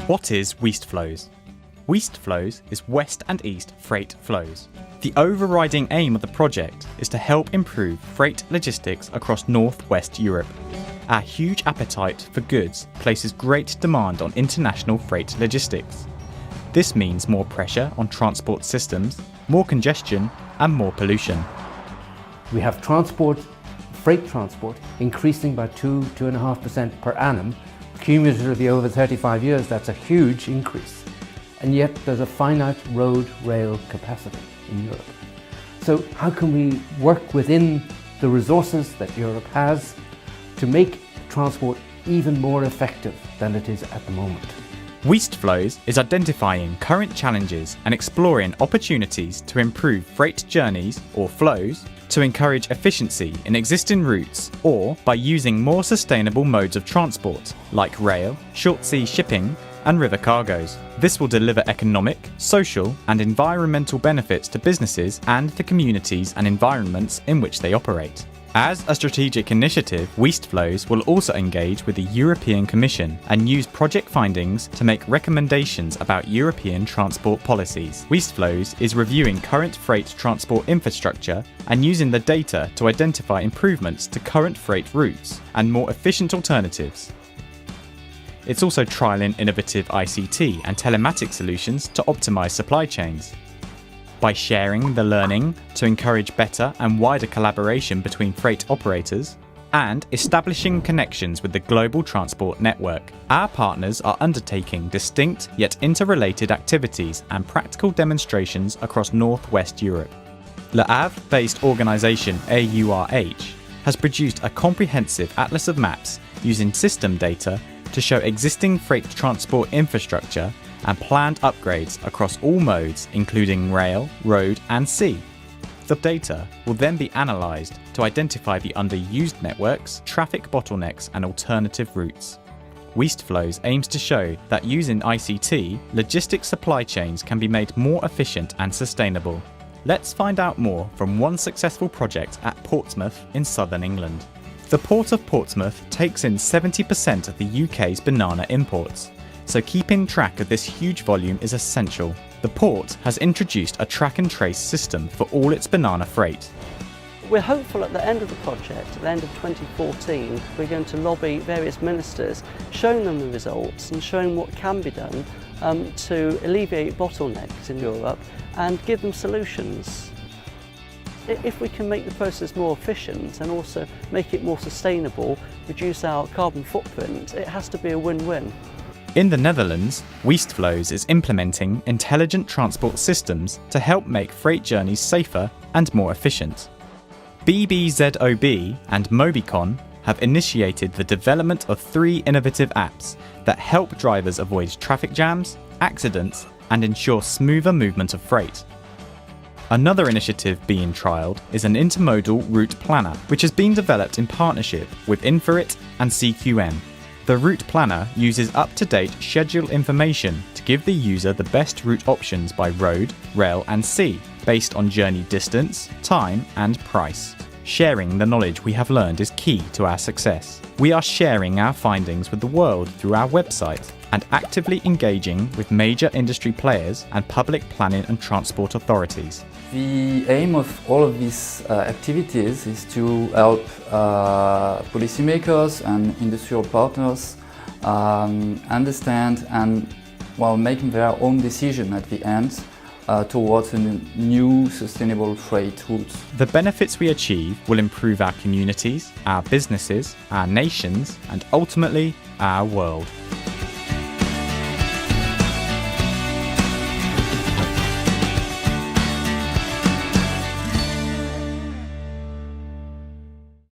What is Weastflows? Weastflows is west and east freight flows. The overriding aim of the project is to help improve freight logistics across northwest Europe. Our huge appetite for goods places great demand on international freight logistics. This means more pressure on transport systems, more congestion and more pollution. We have freight transport increasing by 2–2.5% per annum. Cumulatively over 35 years, that's a huge increase. And yet there's a finite road rail capacity in Europe. So how can we work within the resources that Europe has to make transport even more effective than it is at the moment? Weastflows is identifying current challenges and exploring opportunities to improve freight journeys or flows, to encourage efficiency in existing routes, or by using more sustainable modes of transport like rail, short sea shipping and river cargoes. This will deliver economic, social and environmental benefits to businesses and the communities and environments in which they operate. As a strategic initiative, Weastflows will also engage with the European Commission and use project findings to make recommendations about European transport policies. Weastflows is reviewing current freight transport infrastructure and using the data to identify improvements to current freight routes and more efficient alternatives. It's also trialling innovative ICT and telematic solutions to optimize supply chains. By sharing the learning to encourage better and wider collaboration between freight operators, and establishing connections with the global transport network, our partners are undertaking distinct yet interrelated activities and practical demonstrations across northwest Europe. Le Havre-based organisation AURH has produced a comprehensive atlas of maps using system data to show existing freight transport infrastructure and planned upgrades across all modes including rail, road and sea. The data will then be analysed to identify the underused networks, traffic bottlenecks and alternative routes. Weastflows aims to show that using ICT, logistics supply chains can be made more efficient and sustainable. Let's find out more from one successful project at Portsmouth in southern England. The Port of Portsmouth takes in 70% of the UK's banana imports, so keeping track of this huge volume is essential. The port has introduced a track and trace system for all its banana freight. We're hopeful at the end of the project, at the end of 2014, we're going to lobby various ministers, showing them the results and showing what can be done to alleviate bottlenecks in Europe and give them solutions. If we can make the process more efficient and also make it more sustainable, reduce our carbon footprint, it has to be a win-win. In the Netherlands, Weastflows is implementing intelligent transport systems to help make freight journeys safer and more efficient. BBZOB and Mobicon have initiated the development of 3 innovative apps that help drivers avoid traffic jams, accidents, and ensure smoother movement of freight. Another initiative being trialled is an intermodal route planner, which has been developed in partnership with Inforit and CQM. The route planner uses up-to-date schedule information to give the user the best route options by road, rail and sea, based on journey distance, time and price. Sharing the knowledge we have learned is key to our success. We are sharing our findings with the world through our website and actively engaging with major industry players and public planning and transport authorities. The aim of all of these activities is to help policymakers and industrial partners understand and making their own decision at the end towards a new sustainable freight route. The benefits we achieve will improve our communities, our businesses, our nations and ultimately our world.